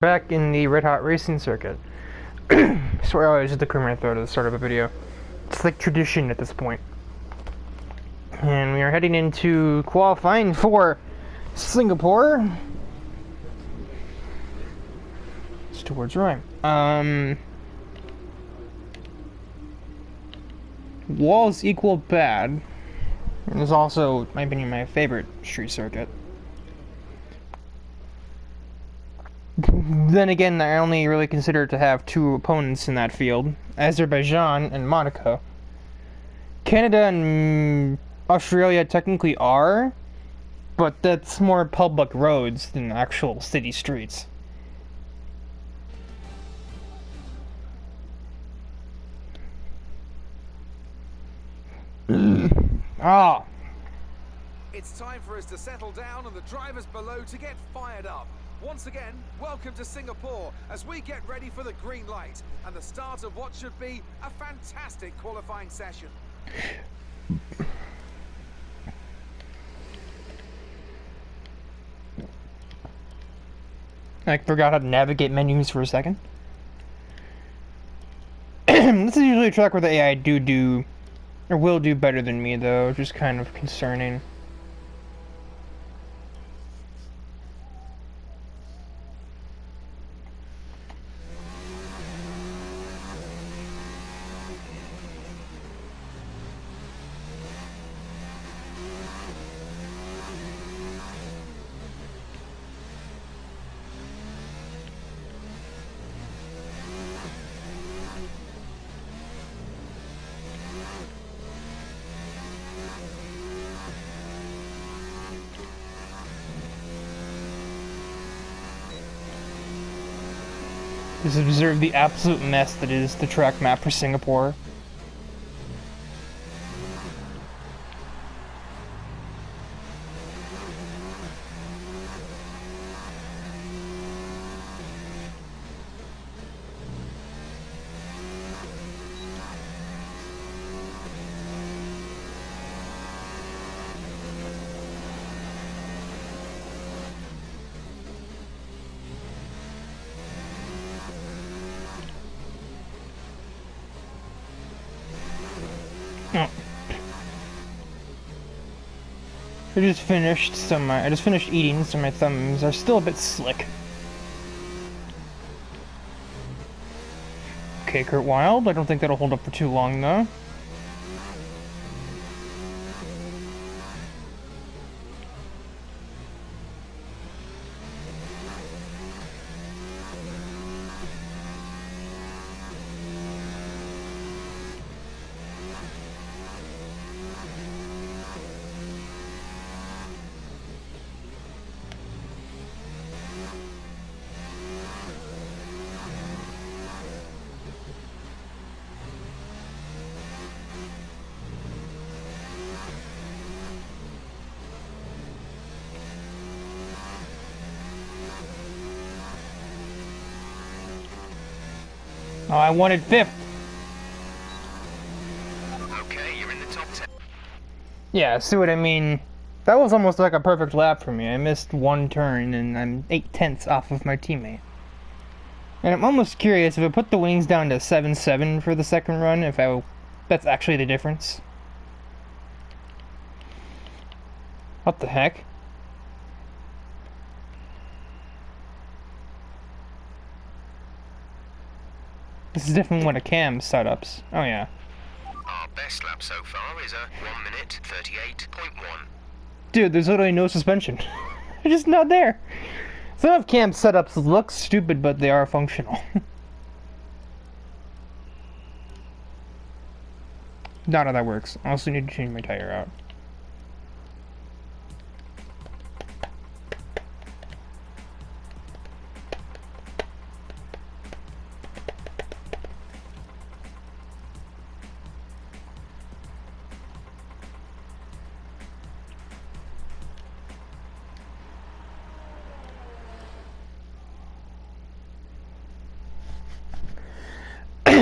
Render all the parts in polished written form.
Back in the Red Hot Racing circuit. Swear I always just the criminal throw to the start of a video. It's like tradition at this point. And we are heading into qualifying for Singapore. It's towards rhyme. Walls equal bad. And it's also, in my opinion, my favorite street circuit. Then again, I only really consider to have two opponents in that field, Azerbaijan and Monaco. Canada and Australia technically are, but that's more public roads than actual city streets. Ah. It's time for us to settle down and the drivers below to get fired up. Once again, welcome to Singapore as we get ready for the green light and the start of what should be a fantastic qualifying session. I forgot how to navigate menus for a second. This is usually a track where the AI will do better than me, though, which is kind of concerning. Just observe the absolute mess that is the track map for Singapore. Oh. I just finished eating, so my thumbs are still a bit slick. Okay, Kurt Wild, I don't think that'll hold up for too long, though. Oh, I wanted 5th. Okay, you're in the top 10. Yeah, see what I mean? That was almost like a perfect lap for me. I missed one turn and I'm 8/10 off of my teammate. And I'm almost curious if I put the wings down to 7.7 for the second run, that's actually the difference. What the heck? This is definitely one of Cam's setups. Oh yeah. Our best lap so far is a 1 minute 38.1. Dude, there's literally no suspension. They're just not there. Some of Cam's setups look stupid, but they are functional. Not how that works. I also need to change my tire out.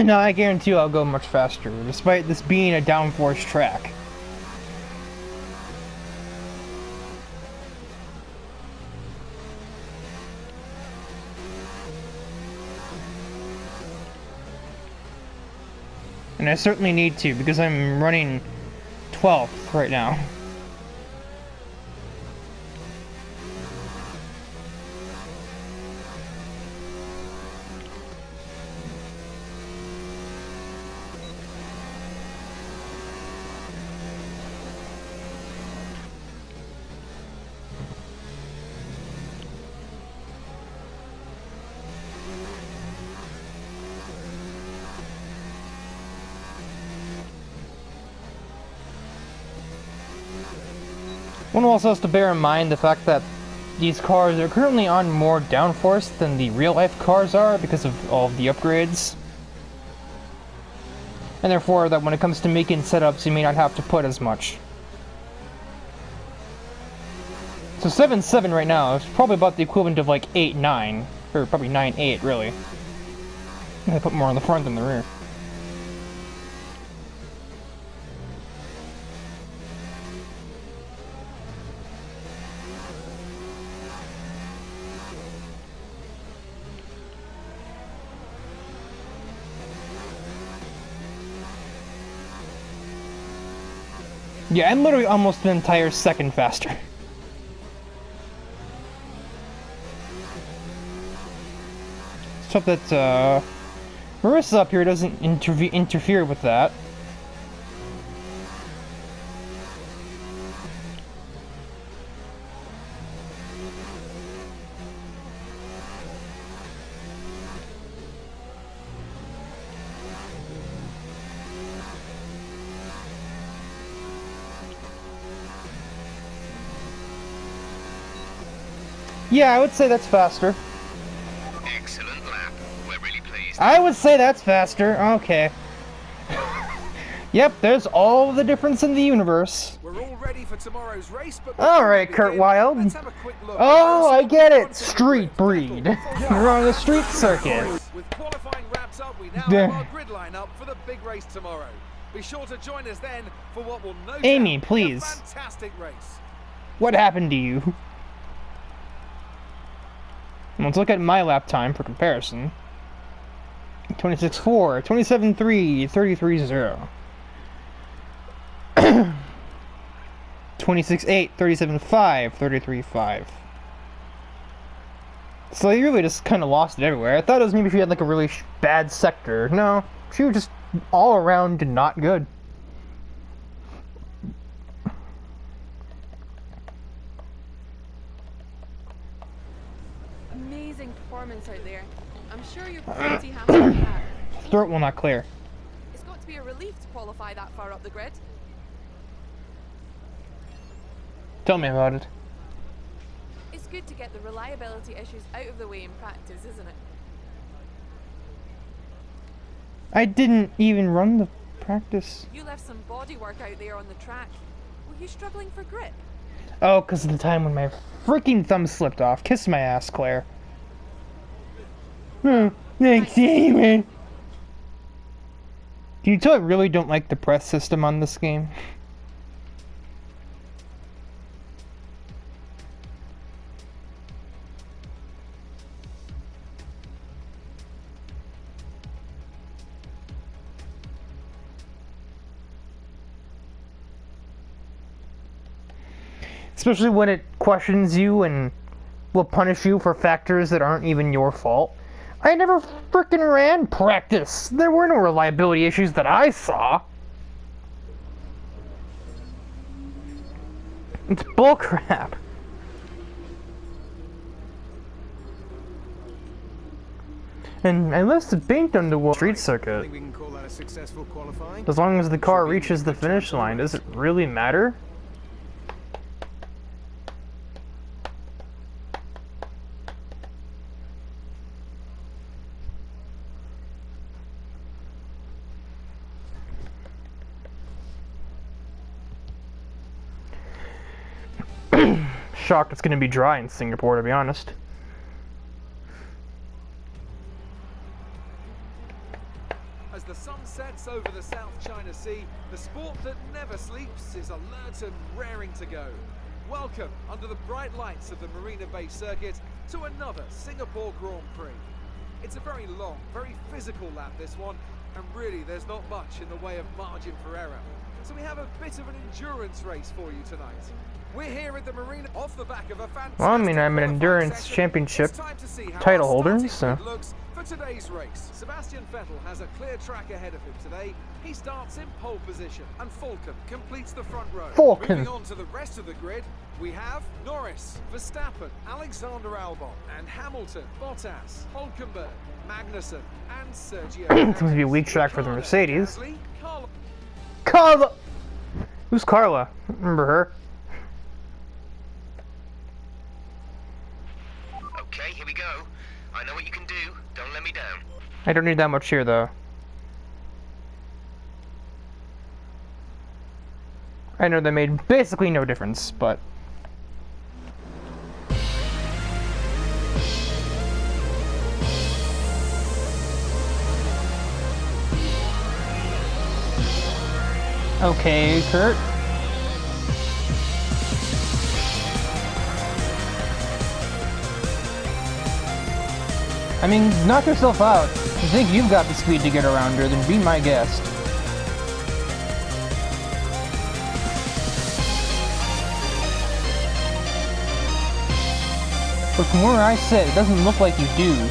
Now I guarantee you I'll go much faster, despite this being a downforce track. And I certainly need to, because I'm running 12th right now. One also has to bear in mind the fact that these cars are currently on more downforce than the real-life cars are because of all of the upgrades. And therefore, that when it comes to making setups, you may not have to put as much. So 7.7 right now is probably about the equivalent of like 8.9, or probably 9.8 really. I put more on the front than the rear. Yeah, I'm literally almost an entire second faster. Let's hope that Marissa up here doesn't interfere with that. Yeah, I would say that's faster. Excellent lap. We're really pleased. I would say that's faster. Okay. Yep, there's all the difference in the universe. We're all ready for tomorrow's race, but All right, Kurt Wilde. let's have a quick look. Oh, I get it. Street breed. You're on the street circuit. With qualifying wrapped up, we now Yeah. have our grid lineup for the big race tomorrow. Be sure to join us then for what will no Amy, doubt be please. a fantastic race. What happened to you? Let's look at my lap time for comparison. 26.4, 27.3, 33.0. 26.8, 37.5, 33.5. So you really just kind of lost it everywhere. I thought it was maybe if you had like a really bad sector. No, she was just all around not good. Amazing performance out there. I'm sure you're pretty happy with that. Throat will not clear. It's got to be a relief to qualify that far up the grid. Tell me about it. It's good to get the reliability issues out of the way in practice, isn't it? I didn't even run the practice. You left some body work out there on the track. Were you struggling for grip? Oh, because of the time when my freaking thumb slipped off. Kiss my ass, Claire. Thanks anyway. Can you tell I really don't like the press system on this game? Especially when it questions you and will punish you for factors that aren't even your fault. I never frickin' ran practice. There were no reliability issues that I saw. It's bullcrap. And I must have banked on the street circuit. Think we can call that a successful qualifying? As long as the car reaches the finish line, does it really matter? Shocked it's going to be dry in Singapore, to be honest. As the sun sets over the South China Sea, the sport that never sleeps is alert and raring to go. Welcome, under the bright lights of the Marina Bay Circuit, to another Singapore Grand Prix. It's a very long, very physical lap, this one, and really there's not much in the way of margin for error. So we have a bit of an endurance race for you tonight. We're here at the marina off the back of a fantastic. Well, I mean, I'm an endurance championship title holder, so. Looks for today's race. Sebastian Vettel has a clear track ahead of him today. He starts in pole position, and Falcon completes the front row. Falcon. Moving on to the rest of the grid, we have Norris, Verstappen, Alexander Albon, and Hamilton, Bottas, Hulkenberg, Magnussen, and Sergio. Seems to be a weak track for the Mercedes. Gasly, Carlos. Carla! Who's Carla? Remember her? Okay, here we go. I know what you can do. Don't let me down. I don't need that much here, though. I know that made basically no difference, but... Okay, Kurt. I mean, knock yourself out. If you think you've got the speed to get around her, then be my guest. But from where I sit, it doesn't look like you do.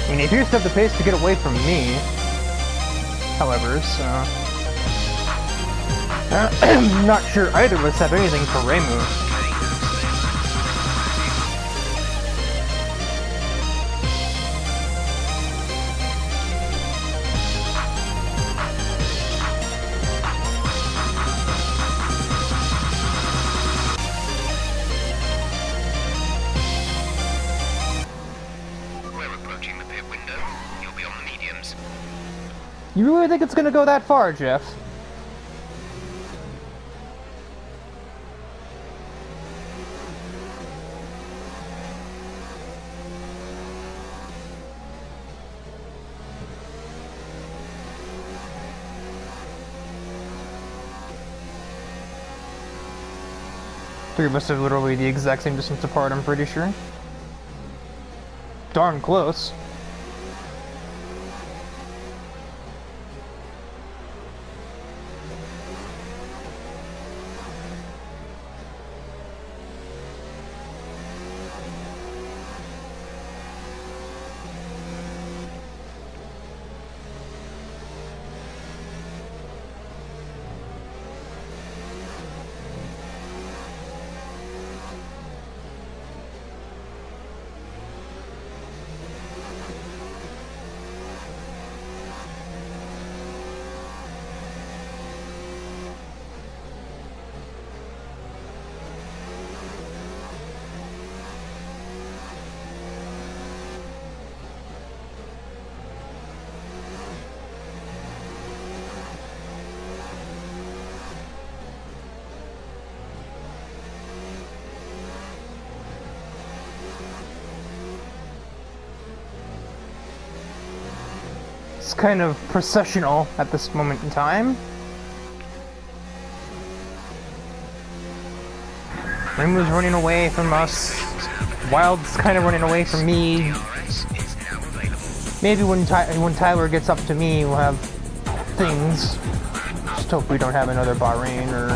I mean, he appears to have the pace to get away from me, however, so... I'm not sure either of us have anything for Raymu. You really think it's gonna go that far, Jeff? Three of us are literally the exact same distance apart, I'm pretty sure. Darn close. It's kind of processional at this moment in time. Rainbow's running away from us. Wild's kind of running away from me. Maybe when Tyler gets up to me, we'll have things. Just hope we don't have another Bahrain or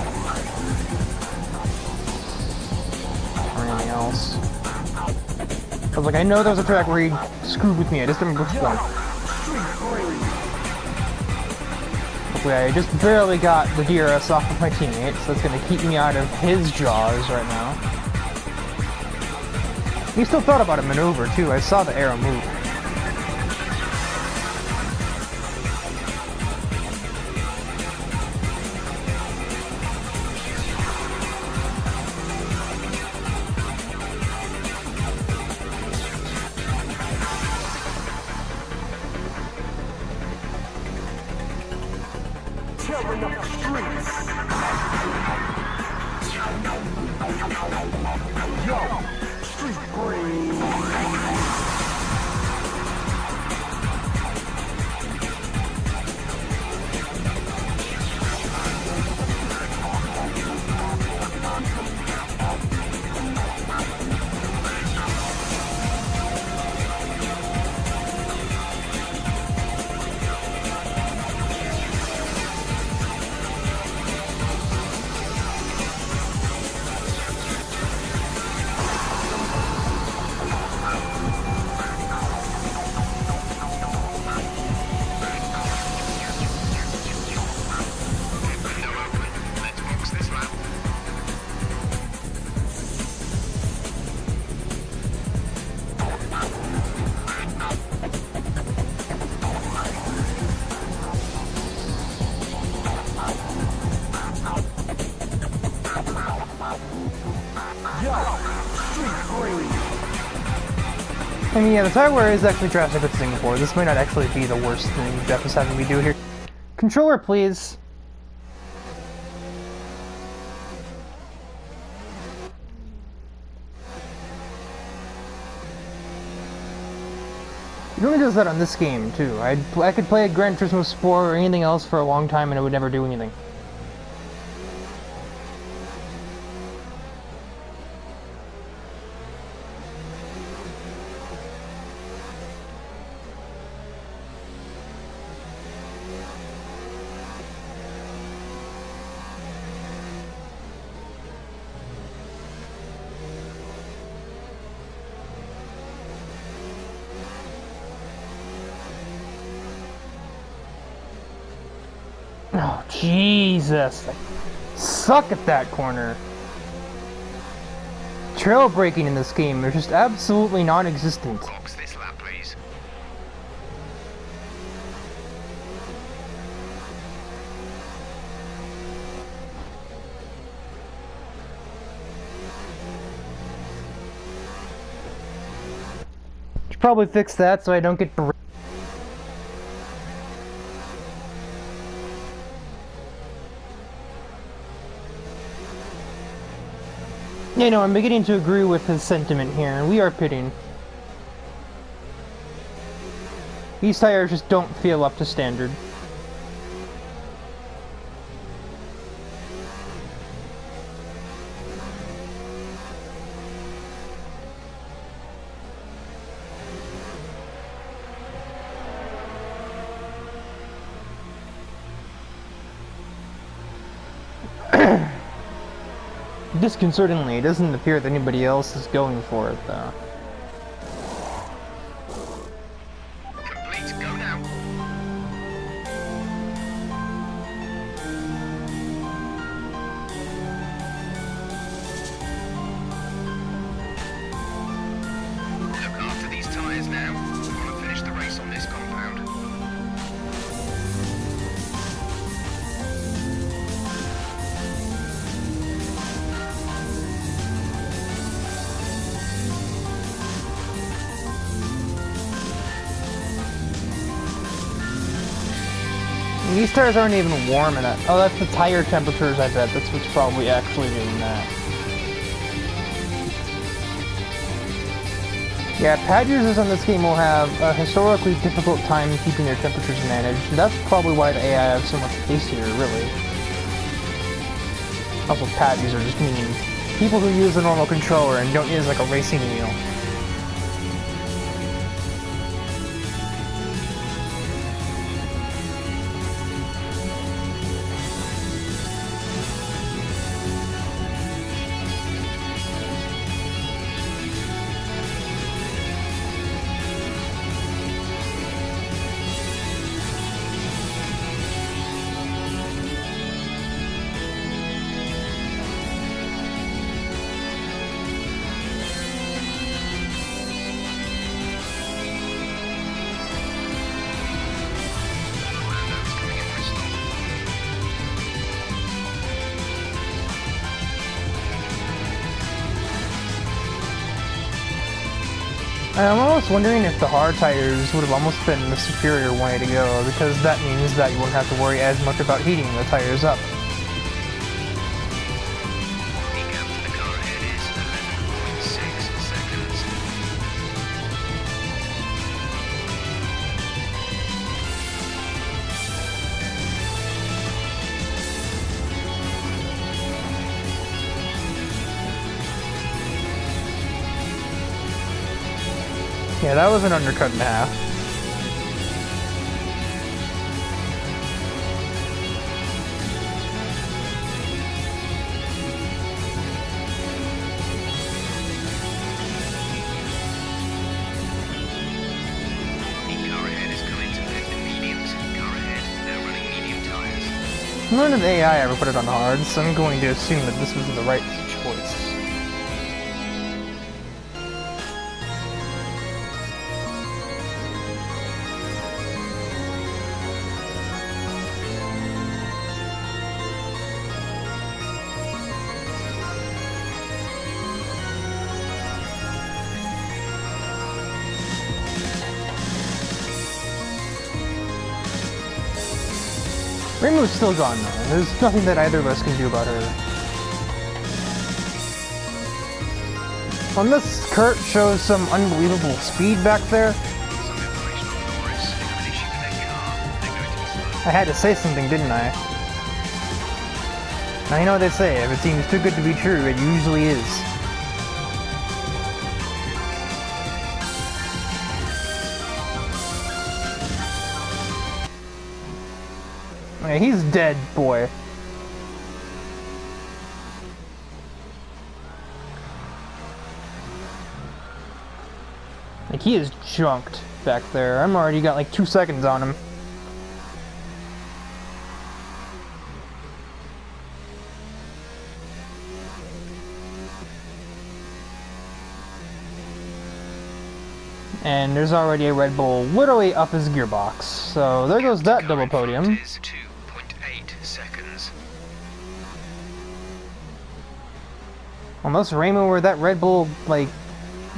anything else. I was like, I know there was a track where he screwed with me. I just remember which one. I just barely got the DRS off of my teammates, so that's going to keep me out of his jaws right now. He still thought about a maneuver, too. I saw the arrow move. Tearing up the streets. Yo, street breeze. Let's box this lap. Yo, street breeze. I mean, yeah, the tire wear is actually drastic with Singapore. This might not actually be the worst thing Jeff is having me do here. Controller, please. It only does that on this game, too. I could play a Gran Turismo Sport or anything else for a long time and it would never do anything. Oh, Jesus. I suck at that corner. Trail braking in this game is just absolutely non-existent. Box this lap, please. Should probably fix that so I don't get berated. You know, I'm beginning to agree with his sentiment here. We are pitting. These tires just don't feel up to standard. Disconcertingly, it doesn't appear that anybody else is going for it, though. Complete, go now. Look after these tyres now. We want to finish the race on this compound. These tires aren't even warm enough. Oh, that's the tire temperatures, I bet. That's what's probably actually doing that. Yeah, pad users on this game will have a historically difficult time keeping their temperatures managed. And that's probably why the AI has so much pace here, really. Also, pad users just mean people who use a normal controller and don't use like a racing wheel. I'm almost wondering if the hard tires would have almost been the superior way to go, because that means that you wouldn't have to worry as much about heating the tires up. The gap to the car ahead is 11.6 seconds. Yeah, that was an undercut and a half. The car ahead is coming to lift the mediums. Car ahead, now running medium tires. None of the AI ever put it on hard, so I'm going to assume that this was the right choice. Rainbow's still gone though. There's nothing that either of us can do about her. Unless Kurt shows some unbelievable speed back there. Some information on Norris. They have an issue with their car. They're going to be slow. I had to say something, didn't I? Now you know what they say, if it seems too good to be true, it usually is. Okay, he's dead, boy. Like, he is junked back there. I'm already got like 2 seconds on him. And there's already a Red Bull literally up his gearbox. So there goes that double podium. Is 2.8 seconds. Unless Raymond or that Red Bull, like,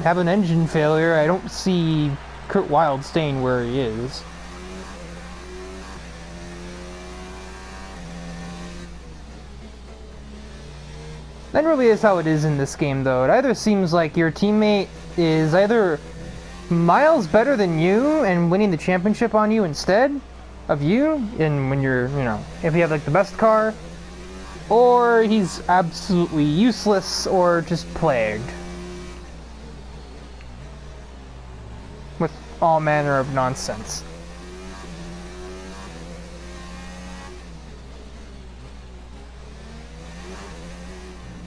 have an engine failure, I don't see Kurt Wilde staying where he is. That really is how it is in this game, though. It either seems like your teammate is either miles better than you and winning the championship on you instead of you, and when you're, you know, if you have like the best car, or he's absolutely useless or just plagued with all manner of nonsense.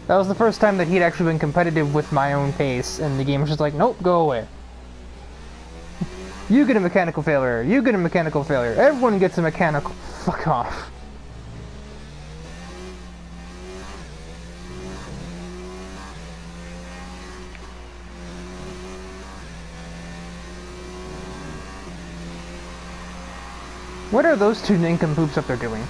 That was the first time that he'd actually been competitive with my own pace, and the game was just like, nope, go away. You get a mechanical failure, you get a mechanical failure, everyone gets a mechanical... Fuck off. What are those two nincompoops up there doing?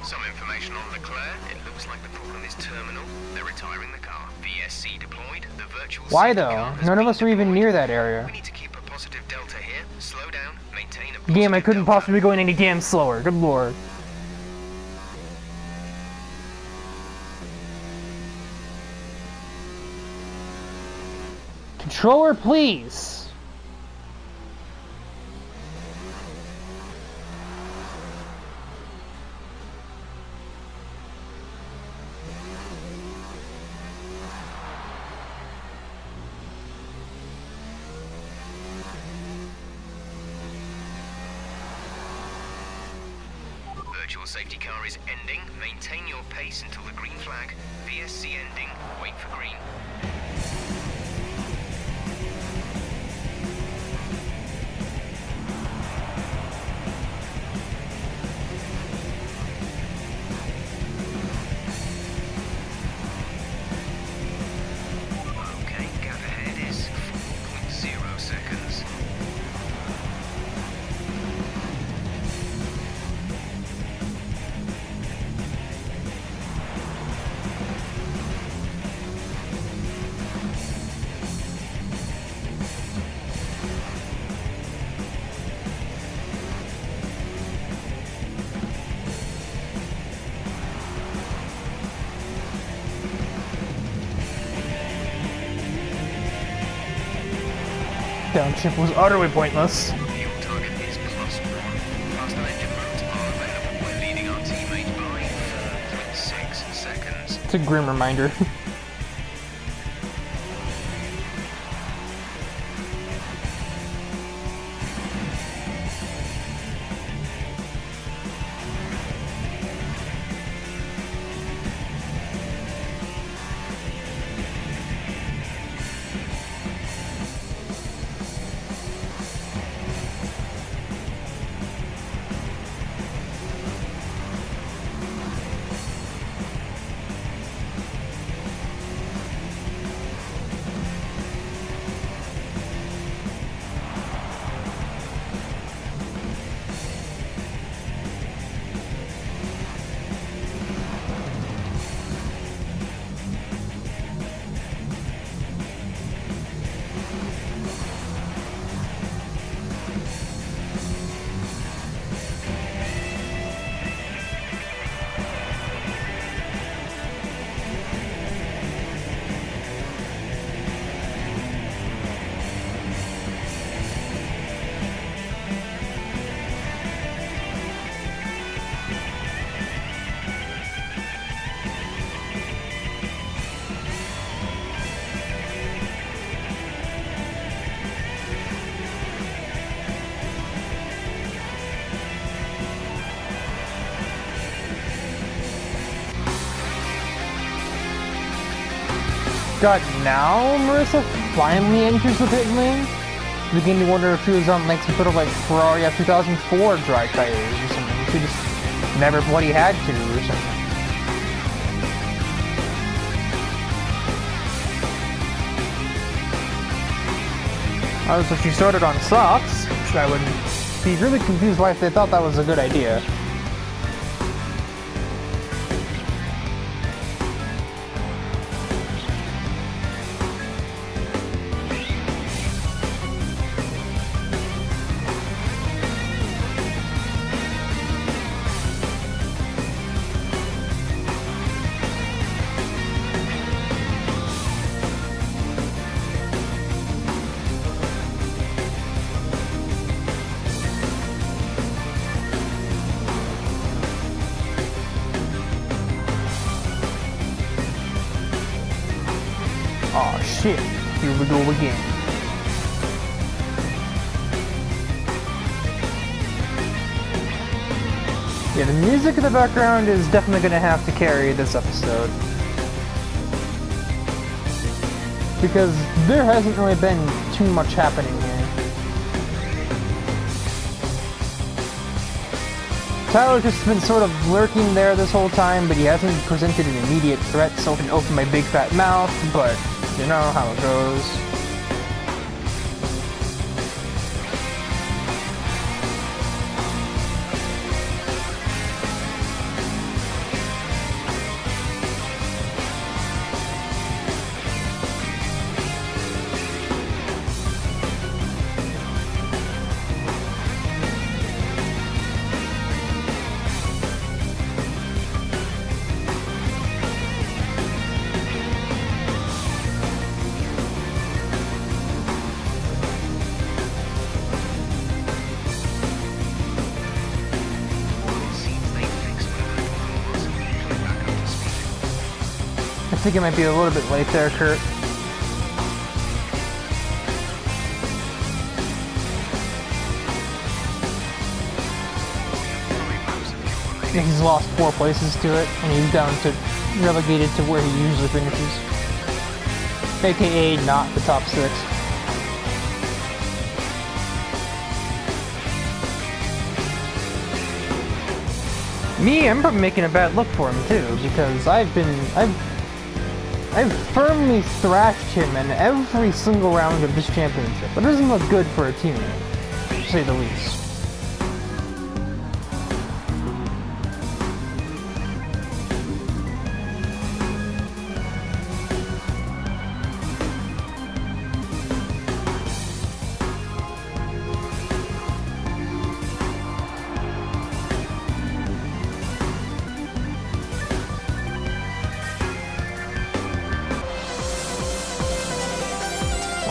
Some information on Leclerc. It looks like the problem is terminal. They're retiring the car. VSC deployed. The virtual Why safety though? car has None of been us are even deployed. near that area. We need to keep a positive delta here. Slow down. Maintain a Game, I positive couldn't delta. possibly go any damn slower. Good lord. Controller, please. Virtual safety car is ending. Maintain your pace until the green flag. VSC ending. Wait for green. Okay, gap ahead is 4.0 seconds. downshift was utterly pointless. Fuel target is +1. Faster engine modes are available. We're leading our teammate by 4.6 seconds. It's a grim reminder. God, now Marissa finally enters the pit lane? Beginning to wonder if she was on like some sort of like Ferrari F 2004 dry tires or something. She just never bloody had to or something. So she started on softs, which I would be really confused why if they thought that was a good idea. Aw, shit. Here we go again. Yeah, the music in the background is definitely going to have to carry this episode. Because there hasn't really been too much happening here. Tyler's just been sort of lurking there this whole time, but he hasn't presented an immediate threat, so I can open my big fat mouth, but you know how it goes. I think it might be a little bit late there, Kurt. I think he's lost 4 places to it, and he's down to relegated to where he usually finishes. AKA not the top 6. Me, I'm probably making a bad look for him too, because I've firmly thrashed him in every single round of this championship. But it doesn't look good for a teammate, to say the least.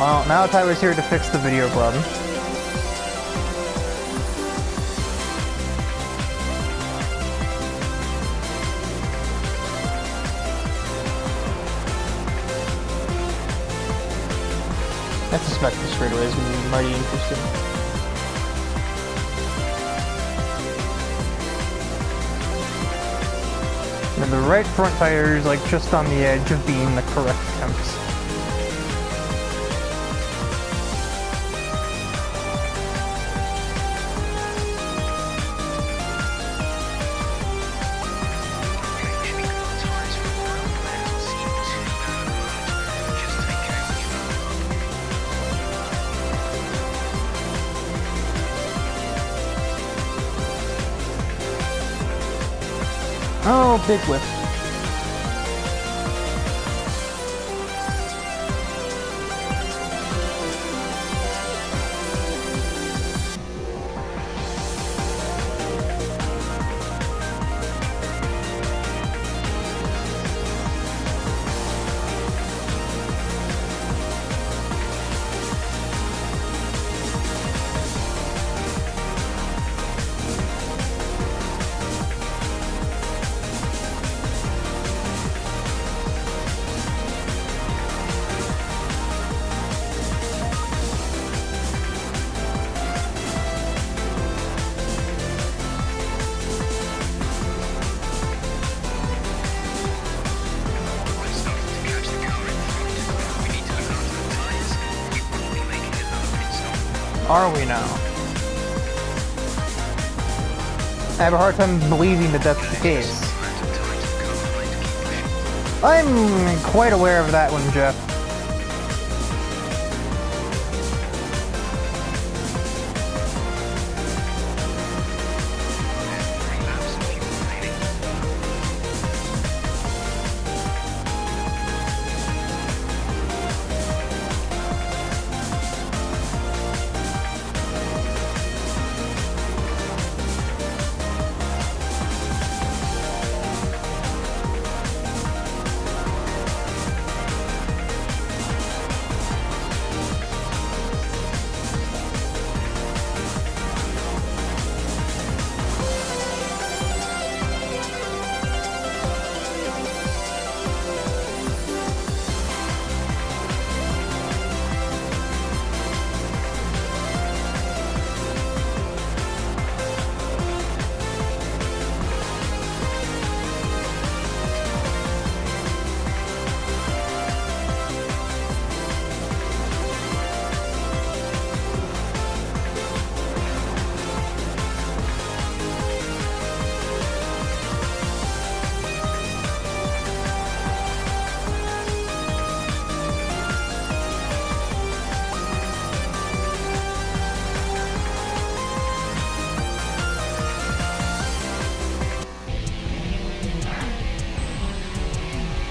Well, now Tyler's here to fix the video problem. I suspect the straightaway is going to be mighty interesting. And the right front tire is like just on the edge of being the correct temps. Oh, big whiff. Are we now? I have a hard time believing that that's the case. I'm quite aware of that one, Jeff.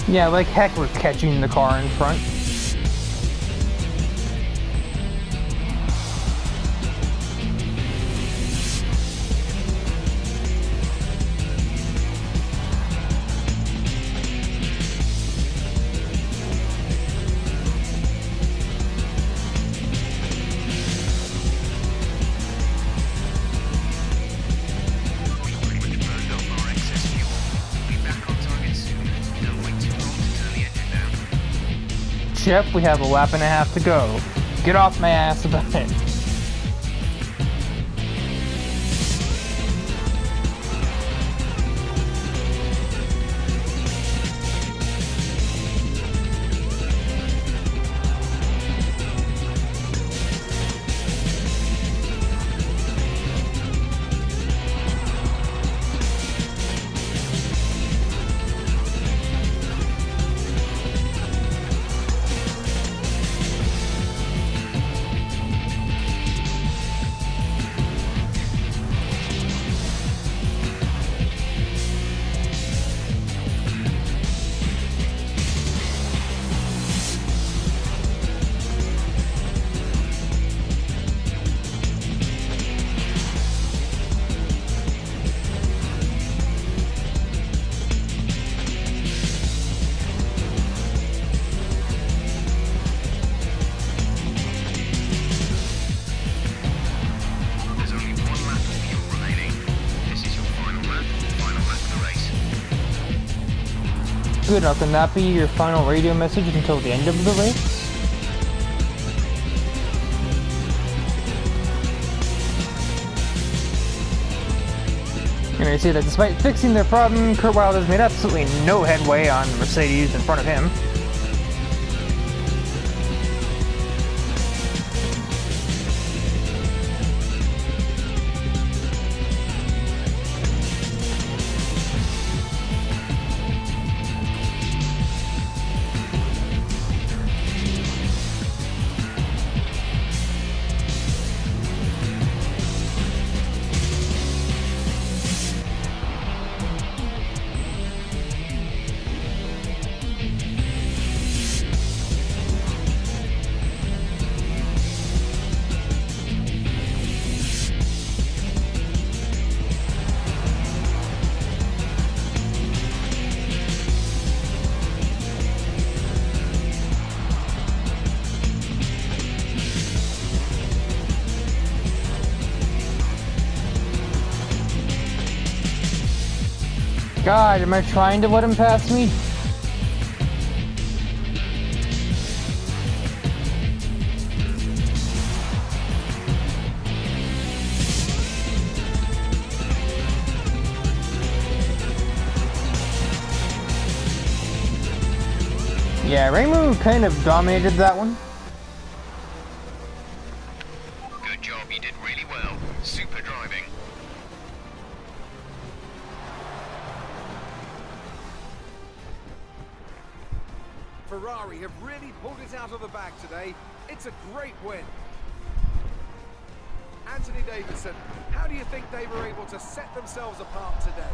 Yeah, like heck we're catching the car in front. Jeff, we have a lap and a half to go. Get off my ass about it. good. Now, can that be your final radio message until the end of the race? And I see that despite fixing their problem, Kurt Wild has made absolutely no headway on Mercedes in front of him. God, am I trying to let him pass me? Yeah, Raymond kind of dominated that one. Good job, you did really well. Super driving. Ferrari have really pulled it out of the bag today. It's a great win. Anthony Davidson, how do you think they were able to set themselves apart today?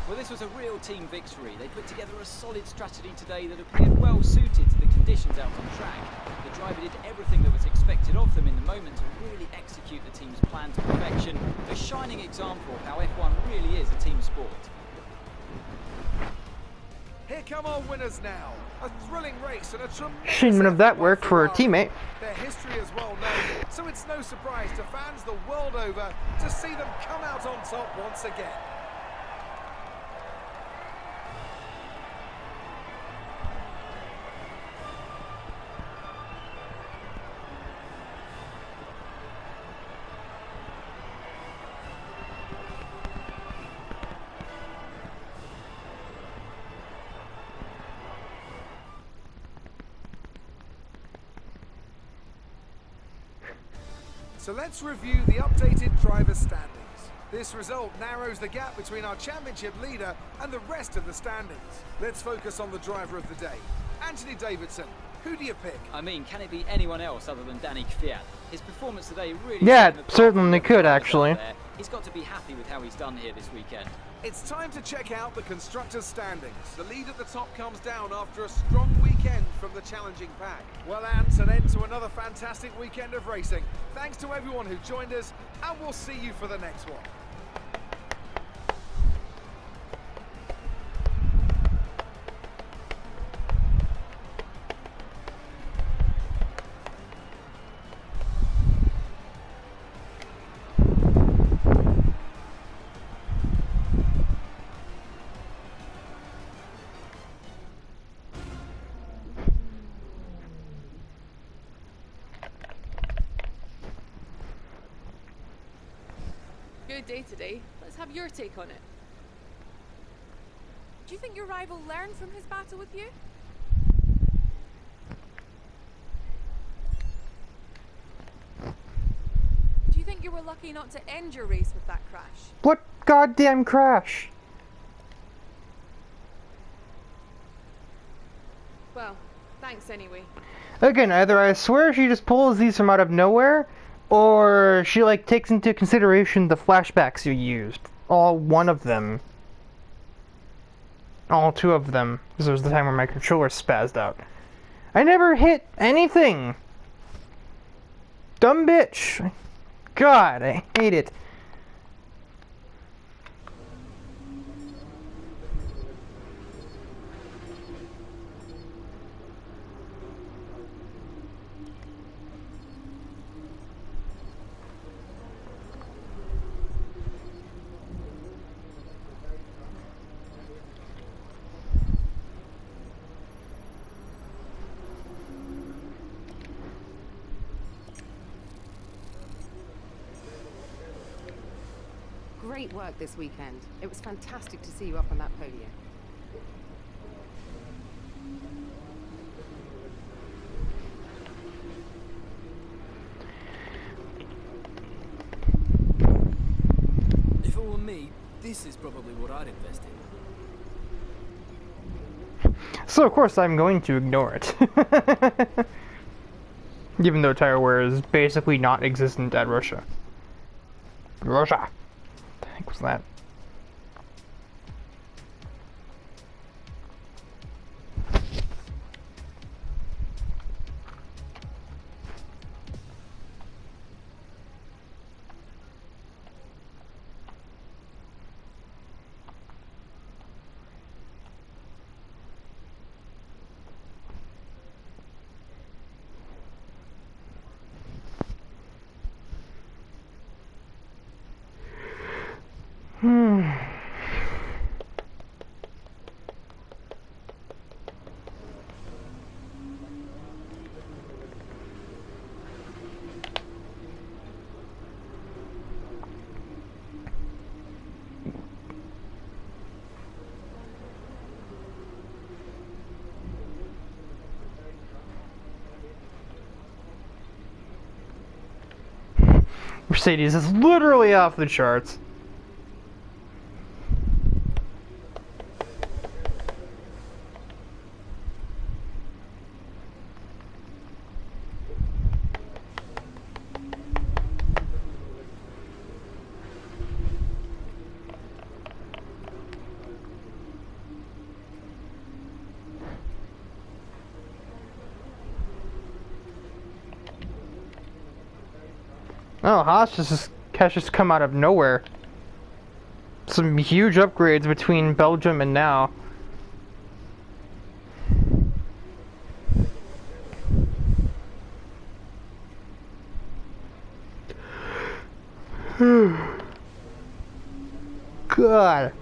Well, this was a real team victory. They put together a solid strategy today that appeared well suited to the conditions out on track. The driver did everything that was expected of them in the moment to really execute the team's plan to perfection. A shining example of how F1 really is a team sport. Here come our winners now. A thrilling race and a tremendous Shouldn't have that effort by worked for a Ferrari. teammate. Their history is well known, so it's no surprise to fans the world over to see them come out on top once again. So let's review the updated driver standings. This result narrows the gap between our championship leader and the rest of the standings. Let's focus on the driver of the day. Anthony Davidson, who do you pick? I mean, can it be anyone else other than Danny Kvyat? His performance today really... Yeah, set him apart certainly from the could, others out actually. there. He's got to be happy with how he's done here this weekend. It's time to check out the constructors' standings. The lead at the top comes down after a strong weekend from the challenging pack. Well, Ant, an end to another fantastic weekend of racing. Thanks to everyone who joined us, and we'll see you for the next one. Good day today. Let's have your take on it. Do you think your rival learned from his battle with you? Do you think you were lucky not to end your race with that crash? What goddamn crash? Well, thanks anyway. Again, either I swear she just pulls these from out of nowhere, or she like takes into consideration the flashbacks you used. All one of them. All two of them. Because there was the time where my controller spazzed out. I never hit anything! Dumb bitch! God, I hate it. great work this weekend. It was fantastic to see you up on that podium. If it were me, this is probably what I'd invest in. So of course I'm going to ignore it. Even though tire wear is basically not existent at Russia. Russia! What the heck was that? Mercedes is literally off the charts. Oh, Haas has just come out of nowhere. Some huge upgrades between Belgium and now. God.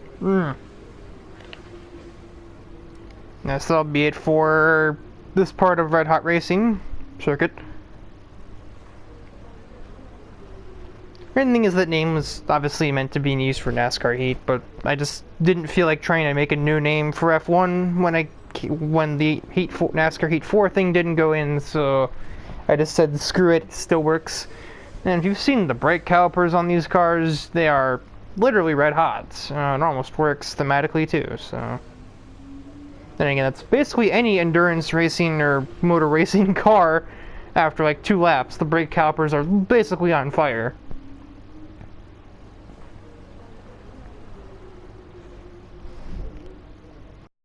That's all be it for this part of Red Hot Racing circuit. And the thing is, that name was obviously meant to be used for NASCAR Heat, but I just didn't feel like trying to make a new name for F1 when the NASCAR Heat 4 thing didn't go in, so I just said screw it, it still works. And if you've seen the brake calipers on these cars, they are literally red hot. It almost works thematically too, so... Then again, that's basically any endurance racing or motor racing car. After like 2 laps, the brake calipers are basically on fire.